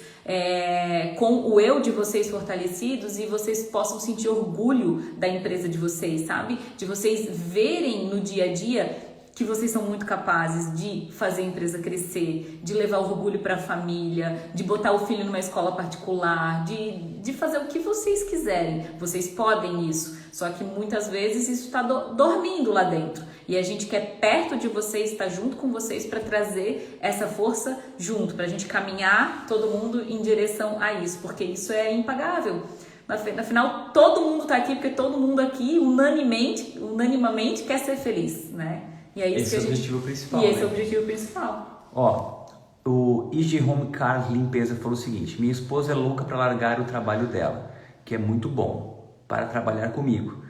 com o eu de vocês fortalecidos e vocês possam sentir orgulho da empresa de vocês, sabe? De vocês verem no dia a dia que vocês são muito capazes de fazer a empresa crescer, de levar orgulho para a família, de botar o filho numa escola particular, de fazer o que vocês quiserem. Vocês podem isso, só que muitas vezes isso está dormindo lá dentro. E a gente quer perto de vocês, estar junto com vocês para trazer essa força junto, para a gente caminhar todo mundo em direção a isso, porque isso é impagável. Afinal, todo mundo está aqui porque todo mundo aqui unanimamente quer ser feliz, né? E é isso esse é o objetivo principal. E esse é o objetivo principal. Ó, o IG Home Car Limpeza falou o seguinte: minha esposa é louca para largar o trabalho dela, que é muito bom, para trabalhar comigo.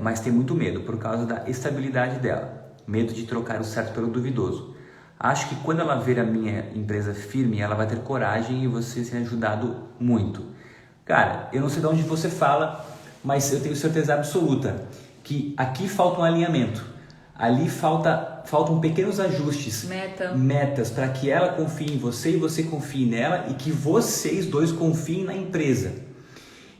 Mas tem muito medo por causa da estabilidade dela, medo de trocar o certo pelo duvidoso. Acho que quando ela ver a minha empresa firme, ela vai ter coragem e você ser ajudado muito. Cara, eu não sei de onde você fala, mas eu tenho certeza absoluta que aqui falta um alinhamento. Ali faltam pequenos ajustes, metas, para que ela confie em você e você confie nela e que vocês dois confiem na empresa.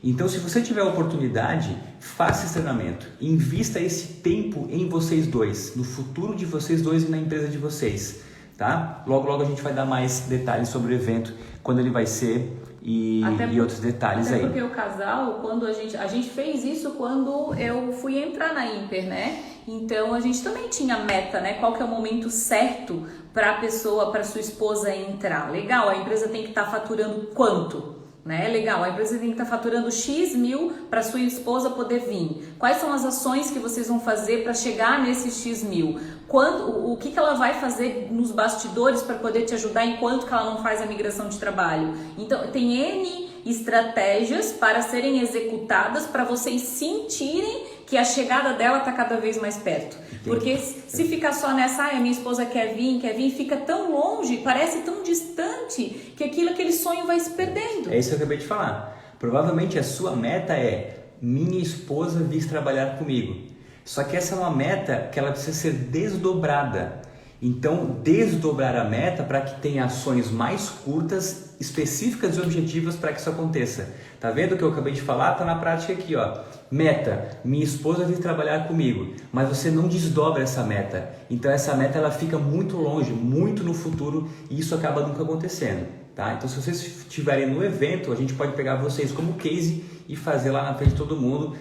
Então, se você tiver a oportunidade, faça esse treinamento, invista esse tempo em vocês dois, no futuro de vocês dois e na empresa de vocês, tá? Logo a gente vai dar mais detalhes sobre o evento, quando ele vai ser e outros detalhes aí. Porque o casal, quando a gente fez isso quando eu fui entrar na Imper, né? Então a gente também tinha meta, né? Qual que é o momento certo para a pessoa, para sua esposa entrar? Legal, a empresa tem que estar faturando quanto? Né? Legal, a empresa tem que estar faturando X mil para sua esposa poder vir. Quais são as ações que vocês vão fazer para chegar nesses X mil? O que ela vai fazer nos bastidores para poder te ajudar enquanto que ela não faz a migração de trabalho? Então, tem N estratégias para serem executadas para vocês sentirem que a chegada dela está cada vez mais perto. Porque se ficar só nessa, minha esposa quer vir, fica tão longe, parece tão distante, que aquele sonho vai se perdendo. É isso que eu acabei de falar. Provavelmente a sua meta é minha esposa vir trabalhar comigo. Só que essa é uma meta que ela precisa ser desdobrada. Então, desdobrar a meta para que tenha ações mais curtas, específicas e objetivas para que isso aconteça. Tá vendo o que eu acabei de falar? Tá na prática aqui, ó. Meta, minha esposa vir trabalhar comigo, mas você não desdobra essa meta. Então essa meta ela fica muito longe, muito no futuro e isso acaba nunca acontecendo, tá? Então se vocês estiverem no evento, a gente pode pegar vocês como case e fazer lá na frente de todo mundo,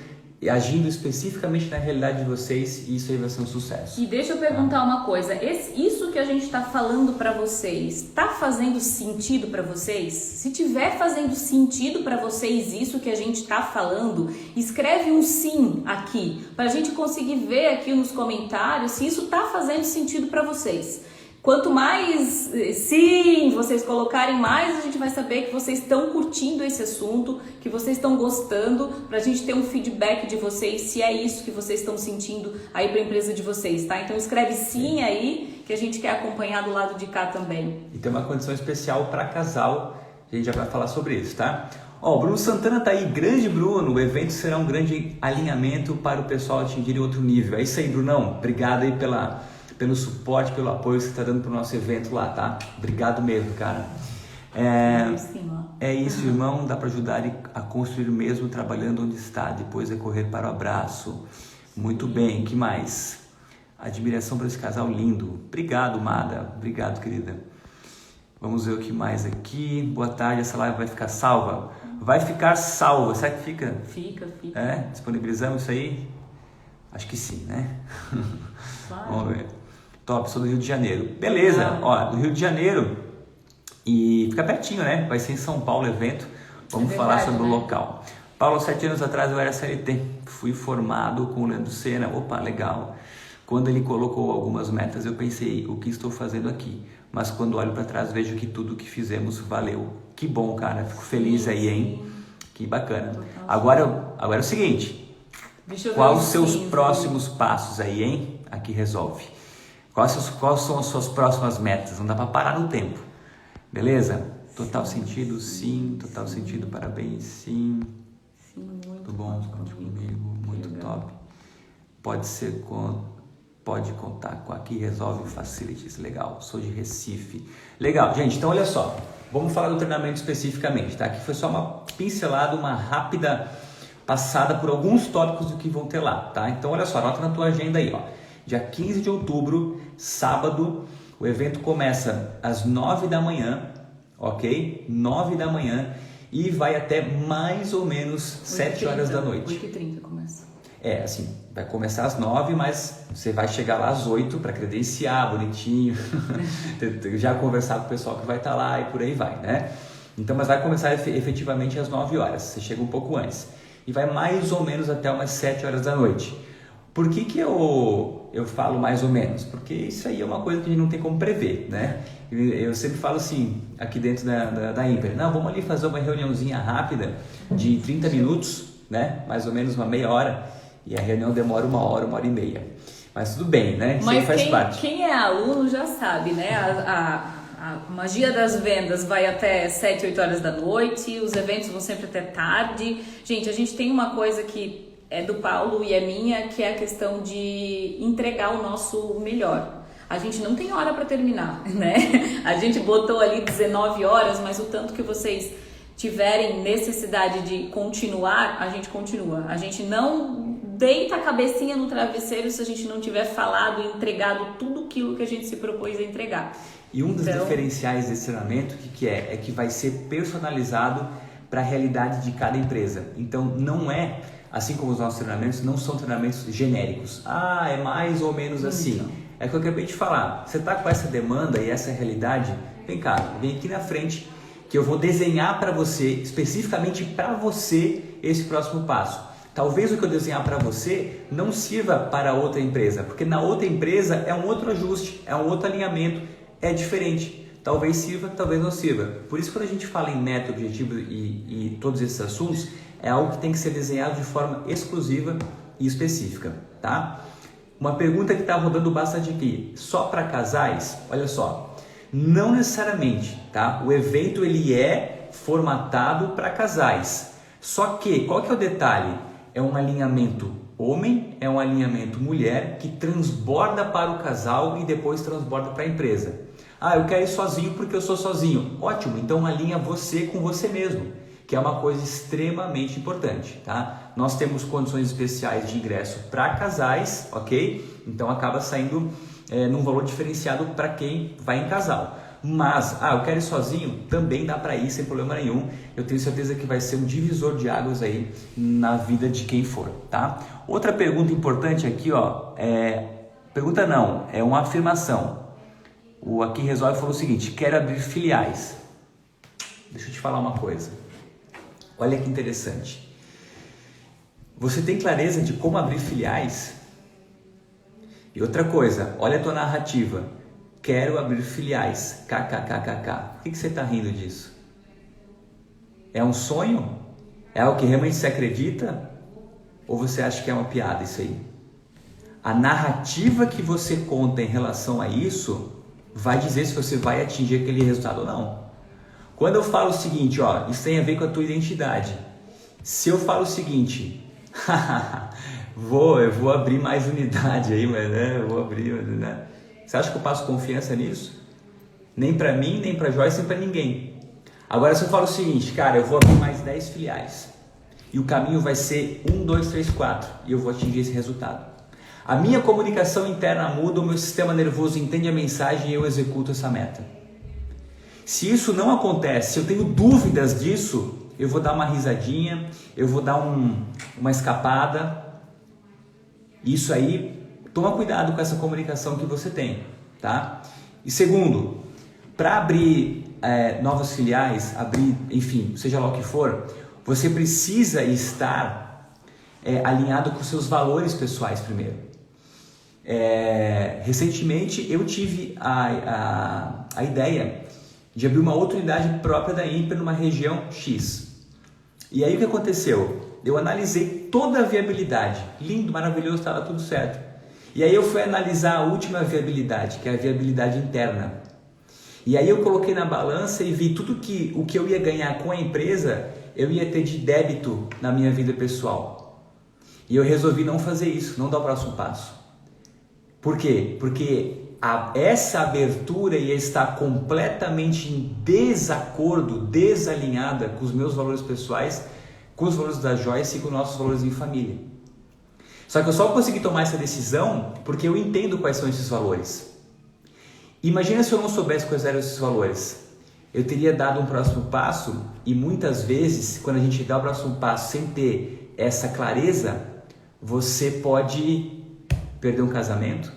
agindo especificamente na realidade de vocês, e isso aí vai ser um sucesso. E deixa eu perguntar uma coisa, isso que a gente está falando para vocês, está fazendo sentido para vocês? Se tiver fazendo sentido para vocês isso que a gente está falando, escreve um sim aqui, para a gente conseguir ver aqui nos comentários se isso está fazendo sentido para vocês. Quanto mais sim vocês colocarem, mais a gente vai saber que vocês estão curtindo esse assunto, que vocês estão gostando, para a gente ter um feedback de vocês, se é isso que vocês estão sentindo aí para a empresa de vocês, tá? Então escreve sim aí, que a gente quer acompanhar do lado de cá também. E tem uma condição especial para casal, a gente já vai falar sobre isso, tá? Ó, o Bruno Santana tá aí, grande Bruno, o evento será um grande alinhamento para o pessoal atingir outro nível. É isso aí, Brunão, obrigado aí pelo suporte, pelo apoio que você está dando para o nosso evento lá, tá? Obrigado mesmo, cara. É isso, irmão, dá para ajudar a construir mesmo trabalhando onde está, depois é correr para o abraço. Muito bem, que mais? Admiração para esse casal lindo. Obrigado, Mada. Obrigado, querida. Vamos ver o que mais aqui. Boa tarde, essa live vai ficar salva? Vai ficar salva, será que fica? Fica. É? Disponibilizamos isso aí? Acho que sim, né? Claro. Vamos ver. Top, sou do Rio de Janeiro. Beleza, ó, do Rio de Janeiro. E fica pertinho, né? Vai ser em São Paulo o evento. Vamos falar sobre o local. Paulo, 7 anos atrás eu era CLT. Fui formado com o Leandro Sena. Opa, legal. Quando ele colocou algumas metas, eu pensei, o que estou fazendo aqui? Mas quando olho para trás, vejo que tudo que fizemos valeu. Que bom, cara. Fico feliz aí, hein? Que bacana. Agora é o seguinte. Quais os seus próximos passos aí, hein? Aqui resolve. Quais são as suas próximas metas? Não dá para parar no tempo. Beleza? Total sentido, sim. Total sentido, parabéns, sim. Sim, muito bom, conte comigo. Muito top. Pode contar com Aqui Resolve Facilities. Legal, sou de Recife. Legal, gente, então olha só. Vamos falar do treinamento especificamente, tá? Aqui foi só uma pincelada, uma rápida passada por alguns tópicos do que vão ter lá, tá? Então olha só, anota na tua agenda aí, ó. Dia 15 de outubro, sábado, o evento começa às 9 da manhã, ok? 9 da manhã e vai até mais ou menos 7 horas da noite. 8h30 começa. É, assim, vai começar às 9, mas você vai chegar lá às 8 para credenciar bonitinho, já conversar com o pessoal que vai estar lá e por aí vai, né? Então, mas vai começar efetivamente às 9 horas, você chega um pouco antes. E vai mais ou menos até umas 7 horas da noite. Por que eu falo mais ou menos? Porque isso aí é uma coisa que a gente não tem como prever, né? Eu sempre falo assim, aqui dentro da Imper, não, vamos ali fazer uma reuniãozinha rápida de 30 minutos, né? Mais ou menos uma meia hora, e a reunião demora 1 hora, 1h30. Mas tudo bem, né? Isso aí faz parte. Quem é aluno já sabe, né? A magia das vendas vai até 7, 8 horas da noite, os eventos vão sempre até tarde. Gente, a gente tem uma coisa que é do Paulo e é minha, que é a questão de entregar o nosso melhor. A gente não tem hora para terminar, né? A gente botou ali 19 horas, mas o tanto que vocês tiverem necessidade de continuar, a gente continua. A gente não deita a cabecinha no travesseiro se a gente não tiver falado e entregado tudo aquilo que a gente se propôs a entregar. E um dos diferenciais desse treinamento, o que é? É que vai ser personalizado para a realidade de cada empresa. Então, não é, assim como os nossos treinamentos, não são treinamentos genéricos. Ah, é mais ou menos assim. É o que eu acabei de falar. Você está com essa demanda e essa realidade? Vem cá, vem aqui na frente que eu vou desenhar para você, especificamente para você, esse próximo passo. Talvez o que eu desenhar para você não sirva para outra empresa, porque na outra empresa é um outro ajuste, é um outro alinhamento, é diferente. Talvez sirva, talvez não sirva. Por isso, quando a gente fala em meta, objetivo e todos esses assuntos, é algo que tem que ser desenhado de forma exclusiva e específica, tá? Uma pergunta que está rodando bastante aqui, só para casais? Olha só, não necessariamente, tá? O evento ele é formatado para casais, só que, qual que é o detalhe? É um alinhamento homem, é um alinhamento mulher que transborda para o casal e depois transborda para a empresa. Ah, eu quero ir sozinho porque eu sou sozinho. Ótimo, então alinha você com você mesmo, que é uma coisa extremamente importante, tá? Nós temos condições especiais de ingresso para casais, ok? Então acaba saindo num valor diferenciado para quem vai em casal. Mas, eu quero ir sozinho, também dá para ir sem problema nenhum. Eu tenho certeza que vai ser um divisor de águas aí na vida de quem for, tá? Outra pergunta importante aqui, ó, pergunta não, é uma afirmação. O Aqui Resolve falou o seguinte, quero abrir filiais. Deixa eu te falar uma coisa. Olha que interessante. Você tem clareza de como abrir filiais? E outra coisa, olha a tua narrativa. quero abrir filiais, kkkk. Por que você está rindo disso? É um sonho? É algo que realmente você acredita? Ou você acha que é uma piada isso aí? A narrativa que você conta em relação a isso vai dizer se você vai atingir aquele resultado ou não. Quando eu falo o seguinte, ó, isso tem a ver com a tua identidade. Se eu falo o seguinte, eu vou abrir mais unidade aí, mas eu vou abrir, né? Você acha que eu passo confiança nisso? Nem para mim, nem para Joyce, nem para ninguém. Agora se eu falo o seguinte, cara, eu vou abrir mais 10 filiais e o caminho vai ser 1, 2, 3, 4 e eu vou atingir esse resultado. A minha comunicação interna muda, o meu sistema nervoso entende a mensagem e eu executo essa meta. Se isso não acontece, se eu tenho dúvidas disso, eu vou dar uma risadinha, eu vou dar uma escapada. Isso aí, toma cuidado com essa comunicação que você tem, tá? E segundo, para abrir novas filiais, enfim, seja lá o que for, você precisa estar alinhado com seus valores pessoais primeiro. Recentemente eu tive a ideia de abrir uma outra unidade própria da Imper numa região X. E aí o que aconteceu? Eu analisei toda a viabilidade, lindo, maravilhoso, estava tudo certo. E aí eu fui analisar a última viabilidade, que é a viabilidade interna. E aí eu coloquei na balança e vi tudo o que eu ia ganhar com a empresa, eu ia ter de débito na minha vida pessoal. E eu resolvi não fazer isso, não dar o próximo passo. Por quê? Porque essa abertura ia estar completamente em desacordo, desalinhada com os meus valores pessoais, com os valores da Joyce e com os nossos valores em família. Só que eu só consegui tomar essa decisão porque eu entendo quais são esses valores. Imagina se eu não soubesse quais eram esses valores. Eu teria dado um próximo passo e muitas vezes, quando a gente dá o próximo passo sem ter essa clareza, você pode perder um casamento,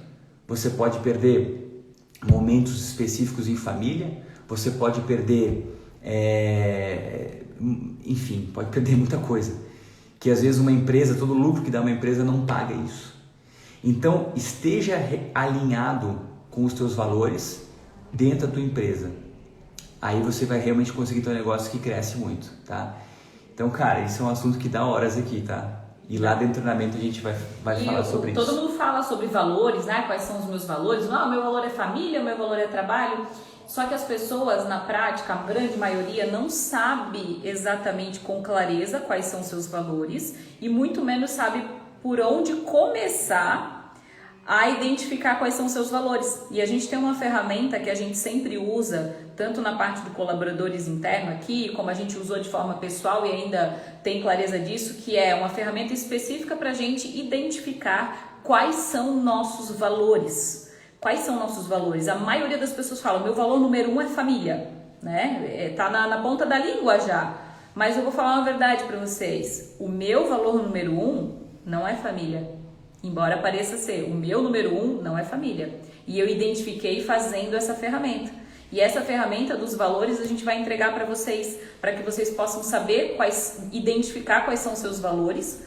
você pode perder momentos específicos em família, você pode perder, enfim, pode perder muita coisa. Que às vezes uma empresa, todo lucro que dá uma empresa não paga isso. Então, esteja alinhado com os teus valores dentro da tua empresa. Aí você vai realmente conseguir ter um negócio que cresce muito, tá? Então, cara, isso é um assunto que dá horas aqui, tá? E lá dentro do treinamento a gente vai falar sobre isso. Todo mundo fala sobre valores, né? Quais são os meus valores? Não, meu valor é família, meu valor é trabalho. Só que as pessoas, na prática, a grande maioria, não sabe exatamente com clareza quais são seus valores e muito menos sabe por onde começar a identificar quais são seus valores. E a gente tem uma ferramenta que a gente sempre usa, tanto na parte do colaboradores interno aqui, como a gente usou de forma pessoal e ainda tem clareza disso, que é uma ferramenta específica para a gente identificar quais são nossos valores. Quais são nossos valores? A maioria das pessoas fala, meu valor número 1 é família, né? Tá na ponta da língua já. Mas eu vou falar uma verdade para vocês. O meu valor número 1 não é família. Embora pareça ser, o meu número 1 não é família. E eu identifiquei fazendo essa ferramenta. E essa ferramenta dos valores a gente vai entregar para vocês, para que vocês possam saber identificar quais são os seus valores,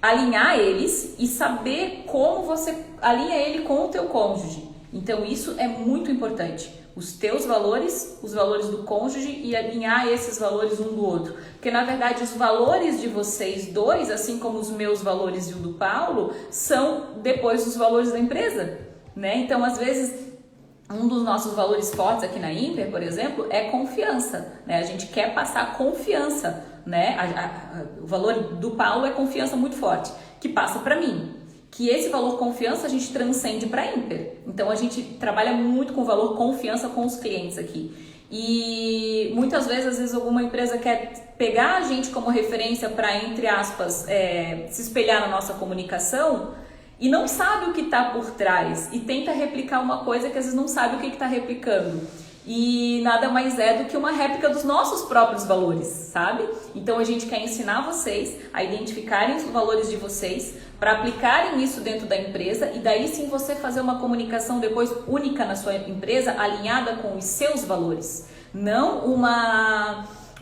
alinhar eles e saber como você alinha ele com o teu cônjuge. Então isso é muito importante. Os teus valores, os valores do cônjuge e alinhar esses valores um do outro. Porque na verdade os valores de vocês dois, assim como os meus valores e o do Paulo, são depois os valores da empresa, né? Então às vezes um dos nossos valores fortes aqui na Imper, por exemplo, é confiança, né? A gente quer passar confiança, né? O valor do Paulo é confiança muito forte, que passa para mim. Que esse valor confiança a gente transcende para a Imper. Então a gente trabalha muito com o valor confiança com os clientes aqui. E muitas vezes, às vezes alguma empresa quer pegar a gente como referência para, entre aspas, se espelhar na nossa comunicação e não sabe o que está por trás e tenta replicar uma coisa que às vezes não sabe o que está replicando. E nada mais é do que uma réplica dos nossos próprios valores, sabe? Então a gente quer ensinar vocês a identificarem os valores de vocês para aplicarem isso dentro da empresa e daí sim você fazer uma comunicação depois única na sua empresa, alinhada com os seus valores. Não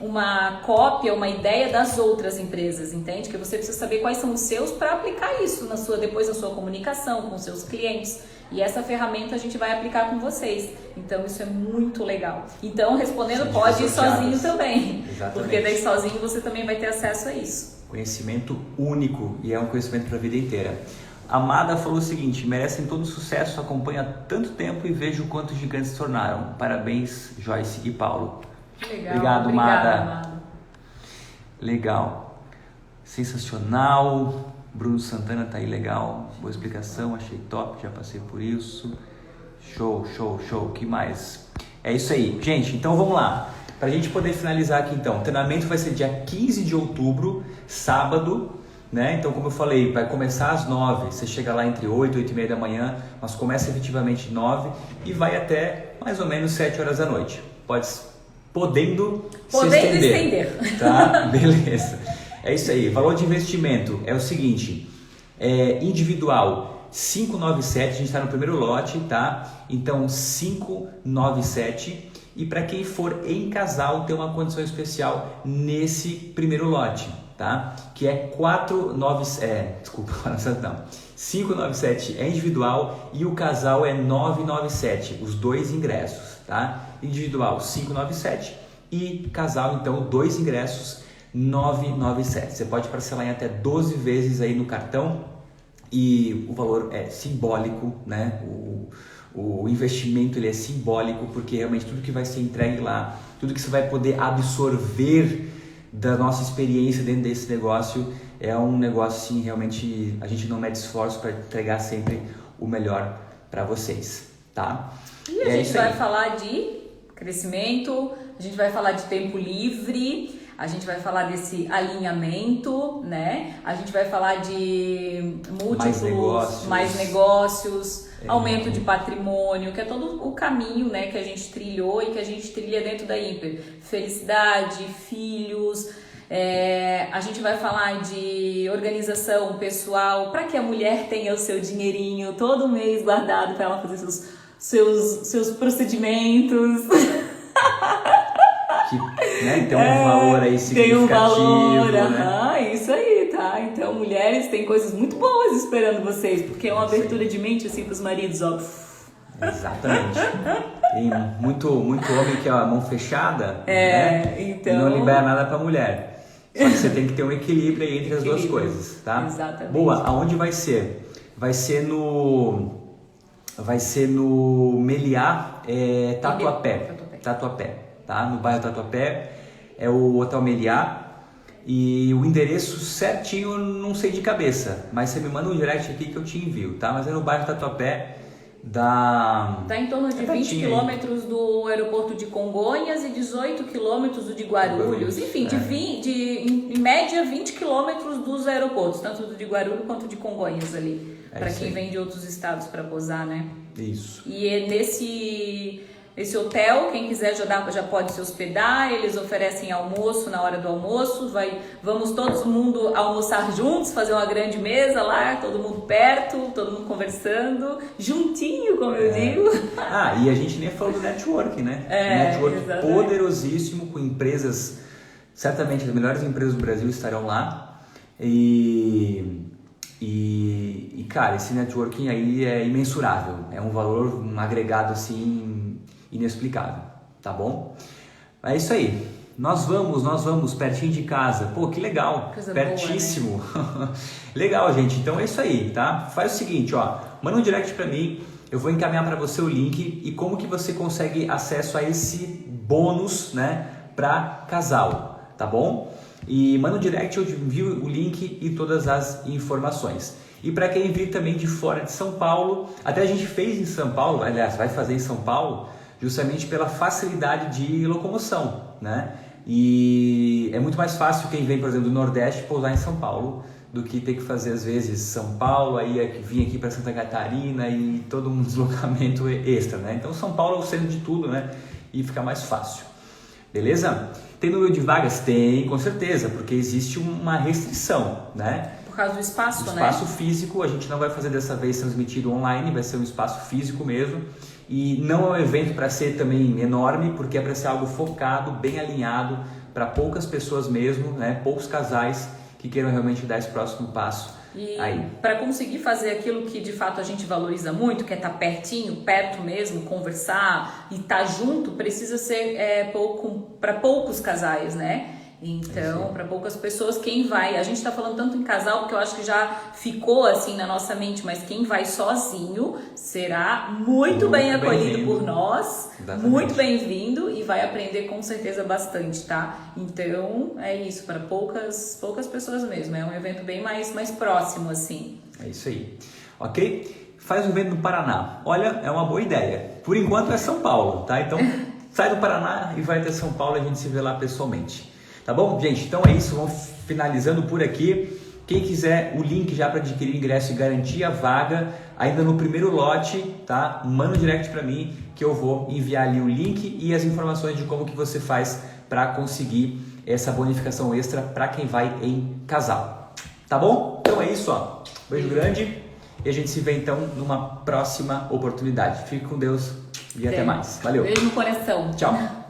uma cópia, uma ideia das outras empresas, entende? Que você precisa saber quais são os seus para aplicar isso depois na sua comunicação com seus clientes. E essa ferramenta a gente vai aplicar com vocês. Então isso é muito legal. Então, respondendo, pode ir sozinho também. Exatamente. Porque daí sozinho você também vai ter acesso a isso. Conhecimento único e é um conhecimento para a vida inteira. Amada falou o seguinte: merecem todo sucesso, acompanha há tanto tempo e vejo quanto gigantes se tornaram. Parabéns, Joyce e Paulo. Legal. Obrigado, Amada. Amada. Legal. Sensacional. Bruno Santana tá aí, legal. Boa explicação, achei top, já passei por isso. Show, show, show. O que mais? É isso aí. Gente, então vamos lá. Pra gente poder finalizar aqui então, o treinamento vai ser dia 15 de outubro, sábado, né? Então, como eu falei, vai começar às 9, você chega lá entre 8 e 8 e meia da manhã, mas começa efetivamente 9 e vai até mais ou menos 7 horas da noite. Podendo se estender. Tá? Beleza. É isso aí. Valor de investimento é o seguinte, individual 597, a gente está no primeiro lote, tá? Então 597. E para quem for em casal, tem uma condição especial nesse primeiro lote, tá? Que é 597 é individual e o casal é 997, os dois ingressos, tá? Individual 597 e casal, então, 2 ingressos 997. Você pode parcelar em até 12 vezes aí no cartão e o valor é simbólico, né? O investimento ele é simbólico porque realmente tudo que vai ser entregue lá, tudo que você vai poder absorver da nossa experiência dentro desse negócio é um negócio assim, realmente a gente não mede esforço para entregar sempre o melhor para vocês, tá? E a gente vai falar de crescimento, a gente vai falar de tempo livre, a gente vai falar desse alinhamento, né? A gente vai falar de múltiplos, mais negócios, aumento de patrimônio, que é todo o caminho, né, que a gente trilhou e que a gente trilha dentro da Imper. Felicidade, filhos, a gente vai falar de organização pessoal, para que a mulher tenha o seu dinheirinho todo mês guardado para ela fazer seus procedimentos. Que, né, tem um valor aí significativo, tem um valor, né? Isso aí, tá? Então, mulheres, tem coisas muito boas esperando vocês, porque é uma abertura de mente, assim, pros maridos, ó. Exatamente. Tem muito homem que é a mão fechada, né? Então... E não libera nada pra mulher. Só que você tem que ter um equilíbrio aí entre as duas coisas, tá? Exatamente. Boa, aonde vai ser? Vai ser no Meliá, Tatuapé, tá? No bairro Tatuapé, é o Hotel Meliá. E o endereço certinho eu não sei de cabeça, mas você me manda um direct aqui que eu te envio, tá? Mas é no bairro Tatuapé Tá em torno de 20 quilômetros do aeroporto de Congonhas e 18 quilômetros do de Guarulhos. Enfim, em média 20 quilômetros dos aeroportos, tanto do de Guarulhos quanto de Congonhas ali, para quem vem de outros estados para posar, né? Isso. E é nesse hotel, quem quiser já pode se hospedar, eles oferecem almoço na hora do almoço, vamos todo mundo almoçar juntos, fazer uma grande mesa lá, todo mundo perto, todo mundo conversando, juntinho, como eu digo. E a gente nem falou do network, né? Network exatamente. Poderosíssimo, com empresas, certamente as melhores empresas do Brasil estarão lá. E cara, esse networking aí é imensurável, é um valor, um agregado assim inexplicável, tá bom? É isso aí, nós vamos pertinho de casa, pô, que legal, coisa pertíssimo, boa, né? Legal, gente, então é isso aí, tá? Faz o seguinte, ó, manda um direct pra mim, eu vou encaminhar para você o link e como que você consegue acesso a esse bônus, né, pra casal, tá bom? E manda um direct, eu envio o link e todas as informações. E para quem vir também de fora de São Paulo, até a gente fez em São Paulo, aliás, vai fazer em São Paulo, justamente pela facilidade de locomoção, né? E é muito mais fácil quem vem, por exemplo, do Nordeste pousar em São Paulo do que ter que fazer, às vezes, São Paulo, aí vir aqui para Santa Catarina e todo um deslocamento extra, né? Então, São Paulo é o centro de tudo, né? E fica mais fácil. Beleza? Tem número de vagas? Tem, com certeza, porque existe uma restrição, né? Por causa do espaço, né? O espaço físico, a gente não vai fazer dessa vez transmitido online, vai ser um espaço físico mesmo. E não é um evento para ser também enorme, porque é para ser algo focado, bem alinhado para poucas pessoas mesmo, né? Poucos casais que queiram realmente dar esse próximo passo. E para conseguir fazer aquilo que de fato a gente valoriza muito, que é estar pertinho, perto mesmo, conversar e estar junto, precisa ser para poucos casais, né? Então, para poucas pessoas, quem vai... A gente está falando tanto em casal, porque eu acho que já ficou assim na nossa mente, mas quem vai sozinho será muito bem acolhido por nós, Exatamente. Muito bem-vindo e vai aprender com certeza bastante, tá? Então, é isso, para poucas pessoas mesmo. É um evento bem mais próximo, assim. É isso aí. Ok? Faz um evento no Paraná. Olha, é uma boa ideia. Por enquanto é São Paulo, tá? Então, sai do Paraná e vai até São Paulo e a gente se vê lá pessoalmente. Tá bom, gente? Então é isso, vamos finalizando por aqui. Quem quiser o link já para adquirir o ingresso e garantir a vaga, ainda no primeiro lote, tá? Manda um direct para mim que eu vou enviar ali o link e as informações de como que você faz para conseguir essa bonificação extra para quem vai em casal. Tá bom? Então é isso, ó. Beijo grande e a gente se vê então numa próxima oportunidade. Fique com Deus e até mais. Valeu. Beijo no coração. Tchau.